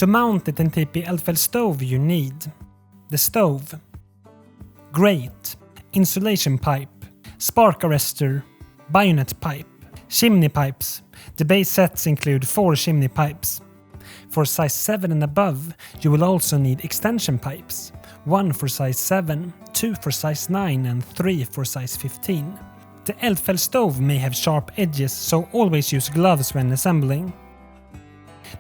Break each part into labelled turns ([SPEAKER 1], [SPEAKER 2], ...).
[SPEAKER 1] To mount the Tentipi Eldfell stove you need the stove, grate, insulation pipe, spark arrestor, bayonet pipe, chimney pipes. The base sets include 4 chimney pipes. For size 7 and above, you will also need extension pipes. 1 for size 7, 2 for size 9 and 3 for size 15. The Eldfell stove may have sharp edges, so always use gloves when assembling.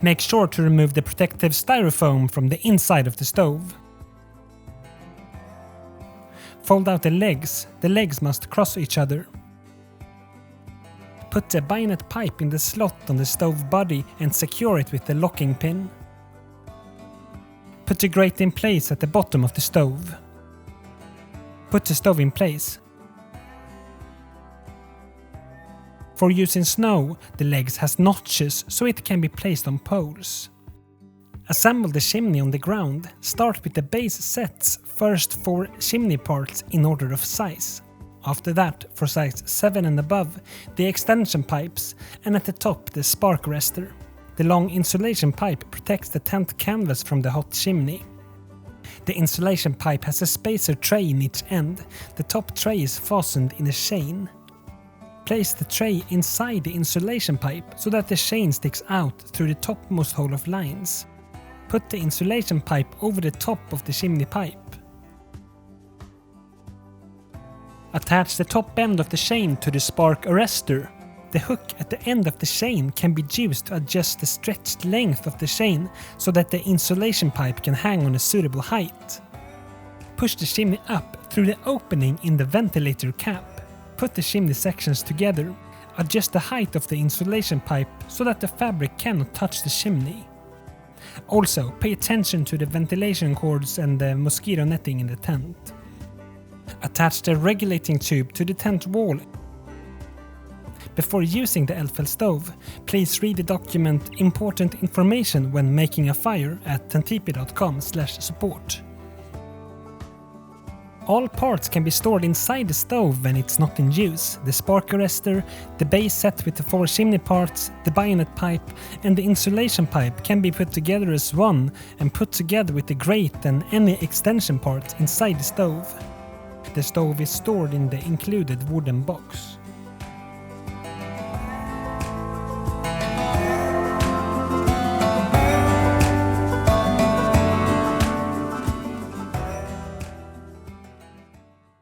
[SPEAKER 1] Make sure to remove the protective styrofoam from the inside of the stove. Fold out the legs must cross each other. Put the bayonet pipe in the slot on the stove body and secure it with the locking pin. Put the grate in place at the bottom of the stove. Put the stove in place. For use in snow, the legs has notches so it can be placed on poles. Assemble the chimney on the ground. Start with the base sets, first 4 chimney parts in order of size. After that, for size 7 and above, the extension pipes, and at the top the spark arrestor. The long insulation pipe protects the tent canvas from the hot chimney. The insulation pipe has a spacer tray in each end. The top tray is fastened in a chain. Place the tray inside the insulation pipe so that the chain sticks out through the topmost hole of lines. Put the insulation pipe over the top of the chimney pipe. Attach the top end of the chain to the spark arrestor. The hook at the end of the chain can be used to adjust the stretched length of the chain so that the insulation pipe can hang on a suitable height. Push the chimney up through the opening in the ventilator cap. Put the chimney sections together. Adjust the height of the insulation pipe so that the fabric cannot touch the chimney. Also, pay attention to the ventilation cords and the mosquito netting in the tent. Attach the regulating tube to the tent wall. Before using the Eldfell stove, please read the document Important Information when making a fire at tentipi.com/support. All parts can be stored inside the stove when it's not in use. The spark arrestor, the base set with the 4 chimney parts, the bayonet pipe and the insulation pipe can be put together as one and put together with the grate and any extension parts inside the stove. The stove is stored in the included wooden box.